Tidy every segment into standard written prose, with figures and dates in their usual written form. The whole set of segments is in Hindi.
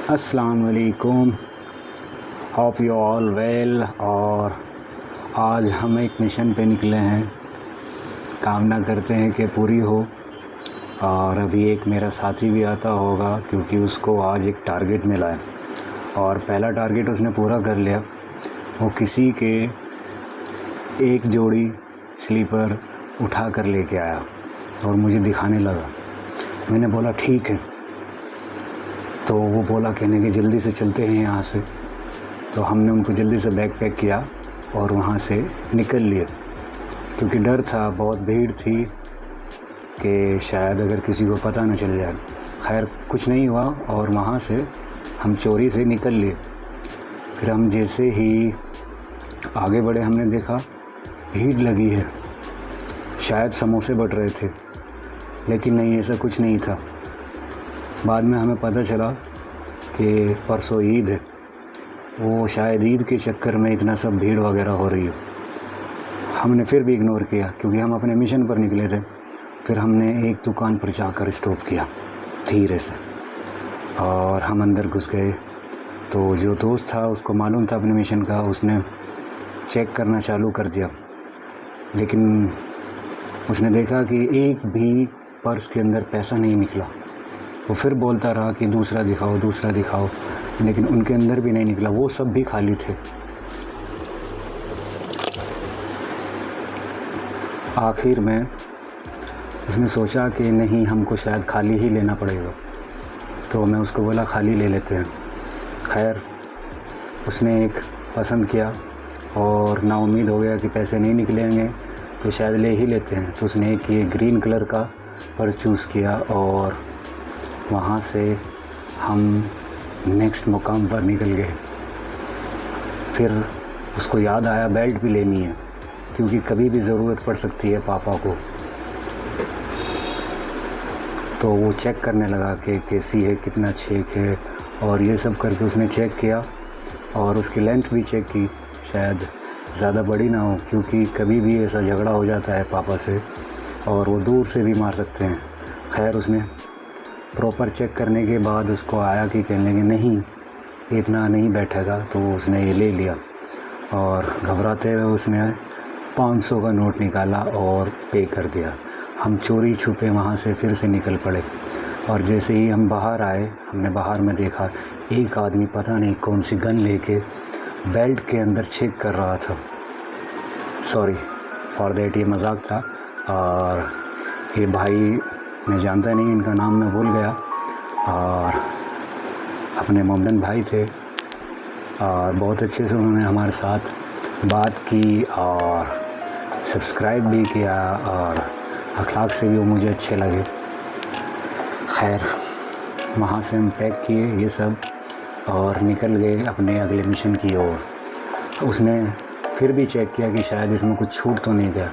अस्सलाम वालेकुम, होप यू ऑल वेल। और आज हम एक मिशन पे निकले हैं, कामना करते हैं कि पूरी हो। और अभी एक मेरा साथी भी आता होगा क्योंकि उसको आज एक टारगेट मिला है और पहला टारगेट उसने पूरा कर लिया। वो किसी के एक जोड़ी स्लीपर उठा कर लेके आया और मुझे दिखाने लगा। मैंने बोला ठीक है, तो वो बोला कहने कि जल्दी से चलते हैं यहाँ से। तो हमने उनको जल्दी से बैग पैक किया और वहाँ से निकल लिए क्योंकि डर था, बहुत भीड़ थी कि शायद अगर किसी को पता न चल जाए। खैर कुछ नहीं हुआ और वहाँ से हम चोरी से निकल लिए। फिर हम जैसे ही आगे बढ़े हमने देखा भीड़ लगी है, शायद समोसे बट रहे थे, लेकिन नहीं, ऐसा कुछ नहीं था। बाद में हमें पता चला कि परसों ईद है, वो शायद ईद के चक्कर में इतना सब भीड़ वगैरह हो रही है। हमने फिर भी इग्नोर किया क्योंकि हम अपने मिशन पर निकले थे। फिर हमने एक दुकान पर जाकर स्टॉप किया धीरे से और हम अंदर घुस गए। तो जो दोस्त था उसको मालूम था अपने मिशन का, उसने चेक करना चालू कर दिया, लेकिन उसने देखा कि एक भी पर्स के अंदर पैसा नहीं निकला। वो फिर बोलता रहा कि दूसरा दिखाओ, दूसरा दिखाओ, लेकिन उनके अंदर भी नहीं निकला, वो सब भी खाली थे। आखिर में उसने सोचा कि नहीं, हमको शायद खाली ही लेना पड़ेगा। तो मैं उसको बोला खाली ले लेते हैं। खैर उसने एक पसंद किया और नाउम्मीद हो गया कि पैसे नहीं निकलेंगे तो शायद ले ही लेते हैं। तो उसने एक ये ग्रीन कलर का पर्स चूज़ किया और वहाँ से हम नेक्स्ट मुकाम पर निकल गए। फिर उसको याद आया बेल्ट भी लेनी है क्योंकि कभी भी ज़रूरत पड़ सकती है पापा को। तो वो चेक करने लगा कि कैसी है, कितना छेक है, और ये सब करके उसने चेक किया और उसकी लेंथ भी चेक की, शायद ज़्यादा बड़ी ना हो क्योंकि कभी भी ऐसा झगड़ा हो जाता है पापा से और वो दूर से भी मार सकते हैं। खैर उसने प्रॉपर चेक करने के बाद उसको आया कि कहने लगे नहीं, इतना नहीं बैठेगा, तो उसने ये ले लिया और घबराते हुए उसने 500 का नोट निकाला और पे कर दिया। हम चोरी छुपे वहाँ से फिर से निकल पड़े और जैसे ही हम बाहर आए, हमने बाहर में देखा एक आदमी पता नहीं कौन सी गन लेके बेल्ट के अंदर चेक कर रहा था। सॉरी फॉर दैट, ये मजाक था। और ये भाई मैं जानता नहीं, इनका नाम मैं भूल गया, और अपने मोमडन भाई थे और बहुत अच्छे से उन्होंने हमारे साथ बात की और सब्सक्राइब भी किया और अखलाक से भी वो मुझे अच्छे लगे। खैर वहाँ से हम पैक किए ये सब और निकल गए अपने अगले मिशन की ओर। उसने फिर भी चेक किया कि शायद इसमें कुछ छूट तो नहीं गया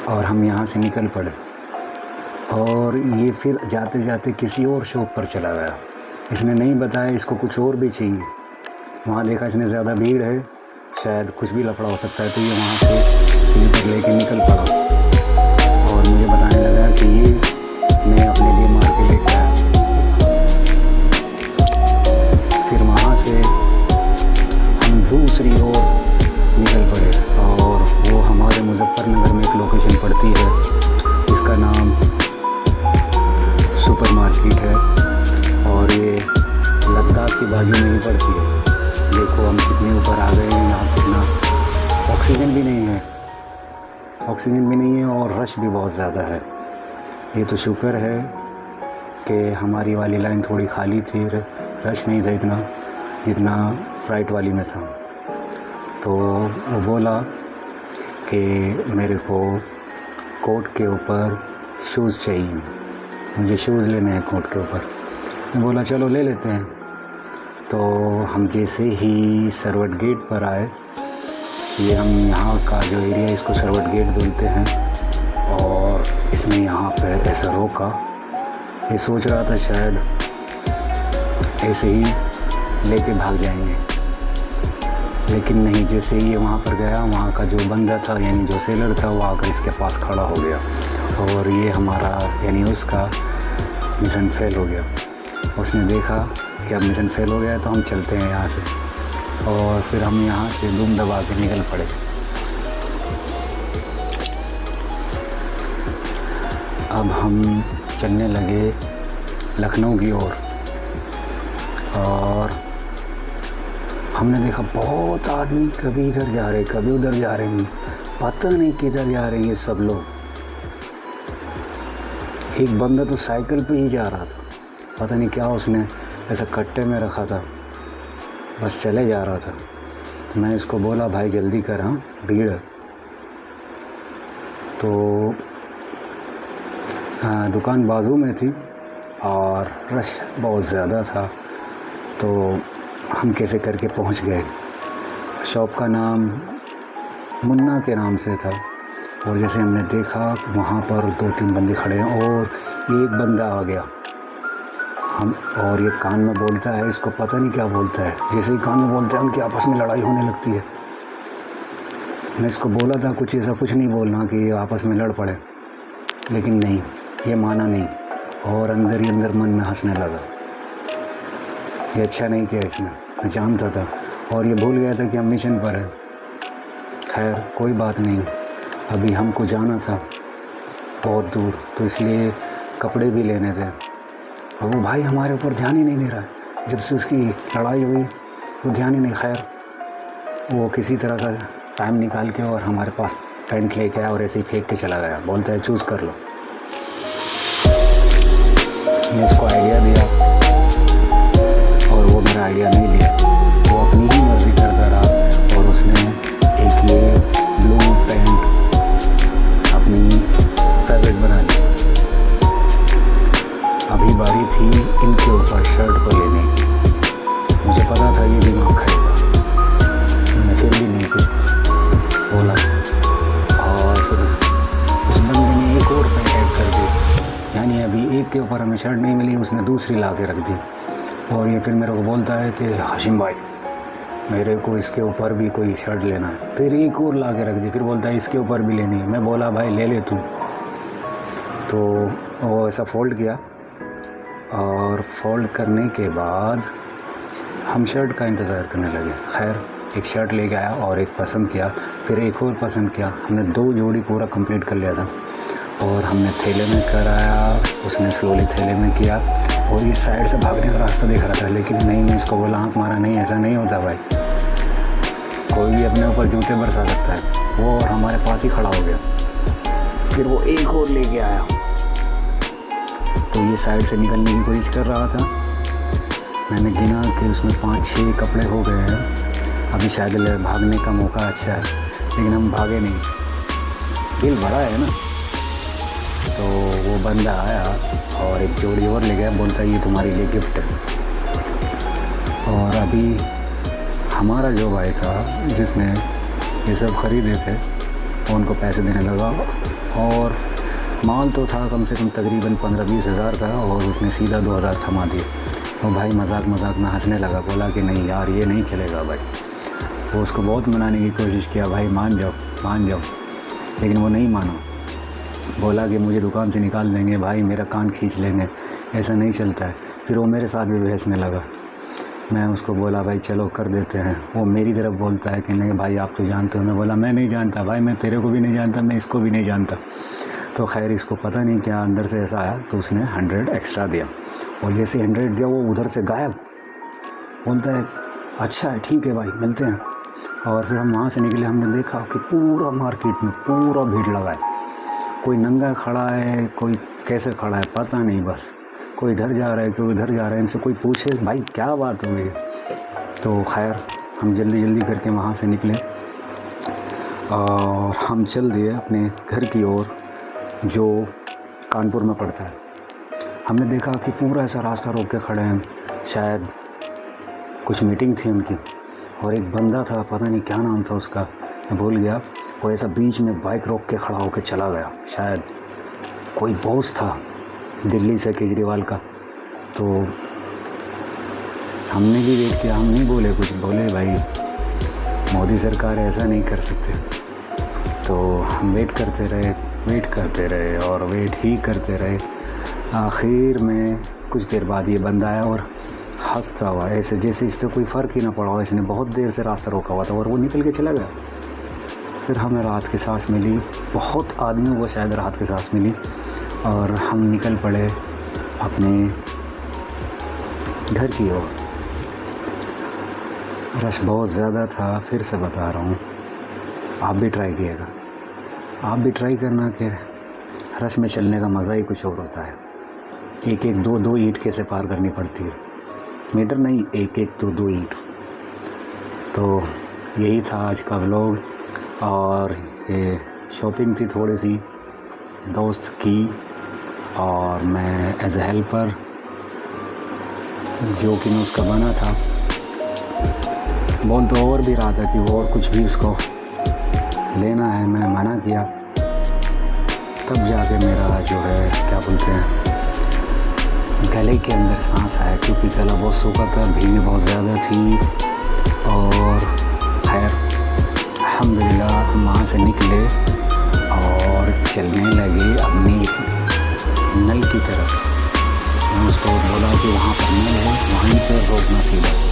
और हम यहाँ से निकल पड़े। और ये फिर जाते जाते किसी और शॉप पर चला गया। इसने नहीं बताया इसको कुछ और भी चाहिए। वहाँ देखा इसने ज़्यादा भीड़ है, शायद कुछ भी लफड़ा हो सकता है, तो ये वहाँ से स्लीपर लेके निकल पड़ा और मुझे बताने लगा कि ये मैं अपने लिए मार के लेके आया। फिर वहाँ से हम दूसरी ओर निकल पड़े और वो हमारे मुजफ्फरनगर में एक लोकेशन पड़ती है, इसका नाम सुपर मार्केट है और ये लद्दाख की बाजू में ही पड़ती है। देखो हम कितने ऊपर आ गए हैं, यहाँ कितना ऑक्सीजन भी नहीं है, ऑक्सीजन भी नहीं है और रश भी बहुत ज़्यादा है। ये तो शुक्र है कि हमारी वाली लाइन थोड़ी खाली थी, रश नहीं था इतना जितना राइट वाली में था। तो वो बोला कि मेरे को कोट के ऊपर शूज़ चाहिए, मुझे शूज़ लेने हैं कोट के ऊपर। मैं बोला चलो ले लेते हैं। तो हम जैसे ही सरवट गेट पर आए, ये हम यहाँ का जो एरिया है इसको सरवट गेट बोलते हैं, और इसने यहाँ पे ऐसा रोका। ये सोच रहा था शायद ऐसे ही लेके भाग जाएंगे, लेकिन नहीं, जैसे ही ये वहाँ पर गया, वहाँ का जो बंदा था यानी जो सेलर था वो आकर इसके पास खड़ा हो गया और ये हमारा यानी उसका मिशन फेल हो गया। उसने देखा कि अब मिशन फेल हो गया है तो हम चलते हैं यहाँ से। और फिर हम यहाँ से धूम दबा के निकल पड़े। अब हम चलने लगे लखनऊ की ओर और हमने देखा बहुत आदमी कभी इधर जा रहे कभी उधर जा रहे हैं, पता नहीं किधर जा रहे हैं ये सब लोग। एक बंदा तो साइकिल पे ही जा रहा था, पता नहीं क्या उसने ऐसा कट्टे में रखा था, बस चले जा रहा था। मैं इसको बोला भाई जल्दी कर, हाँ भीड़ है। तो दुकान बाजू में थी और रश बहुत ज़्यादा था, तो हम कैसे करके पहुंच गए। शॉप का नाम मुन्ना के नाम से था और जैसे हमने देखा कि वहाँ पर 2-3 बंदे खड़े हैं और एक बंदा आ गया हम, और ये कान में बोलता है, इसको पता नहीं क्या बोलता है। जैसे ही कान में बोलता है उनकी आपस में लड़ाई होने लगती है। मैं इसको बोला था कुछ ऐसा कुछ नहीं बोलना कि आपस में लड़ पड़े, लेकिन नहीं, ये माना नहीं और अंदर ही अंदर मन में हंसने लगा। ये अच्छा नहीं किया इसने, मैं जानता था और ये भूल गया था कि हम मिशन पर हैं। खैर कोई बात नहीं, अभी हमको जाना था बहुत दूर, तो इसलिए कपड़े भी लेने थे और वो भाई हमारे ऊपर ध्यान ही नहीं दे रहा है। जब से उसकी लड़ाई हुई वो ध्यान ही नहीं। खैर वो किसी तरह का टाइम निकाल के और हमारे पास पैंट लेके आया और ऐसे ही फेंक के चला गया। बोलता है चूज़ कर लो। मैं इसको आइडिया दिया और वो मेरा आइडिया नहीं लिया, वो अपनी ही मर्ज़ी करता रहा और उसने एक ये ब्लू पैंट अपनी फेवरेट बना ली। अभी बारी थी इनके ऊपर शर्ट को लेने की। मुझे पता था ये दिमाग खाएगा, मैं फिर भी नहीं कुछ बोला और फिर उस बंदे ने एक और पैंट ऐड कर दी। यानी अभी एक के ऊपर हमें शर्ट नहीं मिली, उसने दूसरी ला के रख दी और ये फिर मेरे को बोलता है कि हाशिम भाई मेरे को इसके ऊपर भी कोई शर्ट लेना है। फिर एक और ला के रख दी, फिर बोलता है इसके ऊपर भी लेनी है। मैं बोला भाई ले ले तू। तो वो ऐसा फ़ोल्ड किया और फोल्ड करने के बाद हम शर्ट का इंतज़ार करने लगे। खैर एक शर्ट लेके आया और एक पसंद किया, फिर एक और पसंद किया। हमने 2 जोड़ी पूरा कंप्लीट कर लिया था और हमने थैले में कराया, उसने स्लोली थैले में किया और इस साइड से भागने का रास्ता दिख रहा था, लेकिन नहीं, मैं इसको बोला आँख मारा, नहीं ऐसा नहीं होता भाई, कोई भी अपने ऊपर जूते बरसा सकता है। वो और हमारे पास ही खड़ा हो गया। फिर वो एक और लेके आया, तो ये साइड से निकलने की कोशिश कर रहा था। मैंने गिना कि उसमें 5-6 कपड़े हो गए हैं। अभी शायद भागने का मौका अच्छा है, लेकिन हम भागे नहीं, दिल बड़ा है ना। तो वो बंदा आया और एक जोड़ी और ले गया, बोलता ये तुम्हारे लिए गिफ्ट है। और अभी हमारा जो भाई था जिसने ये सब ख़रीदे थे वो उनको पैसे देने लगा और माल तो था कम से कम तकरीबन 15-20 हज़ार का और उसने सीधा 2,000 थमा दिए। वो भाई मजाक में हंसने लगा, बोला कि नहीं यार ये नहीं चलेगा भाई। वो उसको बहुत मनाने की कोशिश किया, भाई मान जाओ, लेकिन वो नहीं माना। बोला कि मुझे दुकान से निकाल देंगे भाई, मेरा कान खींच लेंगे, ऐसा नहीं चलता है। फिर वो मेरे साथ भी बहसने लगा। मैं उसको बोला भाई चलो कर देते हैं। वो मेरी तरफ बोलता है कि नहीं भाई आप तो जानते हो। मैं बोला मैं नहीं जानता भाई, मैं तेरे को भी नहीं जानता, मैं इसको भी नहीं जानता। तो खैर इसको पता नहीं क्या अंदर से ऐसा आया, तो उसने 100 एक्स्ट्रा दिया और जैसे 100 दिया वो उधर से गायब। बोलता है अच्छा है ठीक है भाई मिलते हैं। और फिर हम वहाँ से निकले। हमने देखा कि पूरा मार्केट में पूरा भीड़ लगा है, कोई नंगा खड़ा है, कोई कैसे खड़ा है पता नहीं, बस कोई इधर जा रहा है कोई उधर जा रहा है। इनसे कोई पूछे भाई क्या बात हो गई। तो खैर हम जल्दी करके वहाँ से निकले और हम चल दिए अपने घर की ओर जो कानपुर में पड़ता है। हमने देखा कि पूरा ऐसा रास्ता रोक के खड़े हैं, शायद कुछ मीटिंग थी उनकी। और एक बंदा था, पता नहीं क्या नाम था उसका, मैं भूल गया, वो ऐसा बीच में बाइक रोक के खड़ा होकर चला गया। शायद कोई बॉस था दिल्ली से, केजरीवाल का। तो हमने भी वेट किया, हम नहीं बोले कुछ, बोले भाई मोदी सरकार ऐसा नहीं कर सकते। तो हम वेट करते रहे और वेट ही करते रहे। आखिर में कुछ देर बाद ये बंदा आया और हंसता हुआ, ऐसे जैसे इस पर कोई फ़र्क ही ना पड़ा हो। इसने बहुत देर से रास्ता रोका हुआ था और वो निकल के चला गया। फिर हमें राहत की सांस मिली, बहुत आदमियों को शायद राहत की सांस मिली, और हम निकल पड़े अपने घर की ओर। रश बहुत ज़्यादा था, फिर से बता रहा हूँ, आप भी ट्राई कीजिएगा, आप भी ट्राई करना कि रश में चलने का मज़ा ही कुछ और होता है। एक एक दो दो ईंट कैसे पार करनी पड़ती है, मीटर नहीं, एक एक दो ईंट। तो यही था आज का व्लॉग, और ये शॉपिंग थी थोड़ी सी दोस्त की, और मैं एज ए हेल्पर जो कि मैं उसका बना था। बोल तो और भी रहा था कि वो और कुछ भी उसको लेना है, मैं मना किया। तब जाके मेरा जो है क्या बोलते हैं, गले के अंदर सांस आया, क्योंकि गला बहुत सूखा था, भीड़ बहुत ज़्यादा थी। और खैर अल्हम्दुलिल्लाह हम वहाँ से निकले और चलने लगे अपनी नल की तरफ। मैं उसको बोला कि वहाँ पर नल है, वहीं पर रोकना सीधा।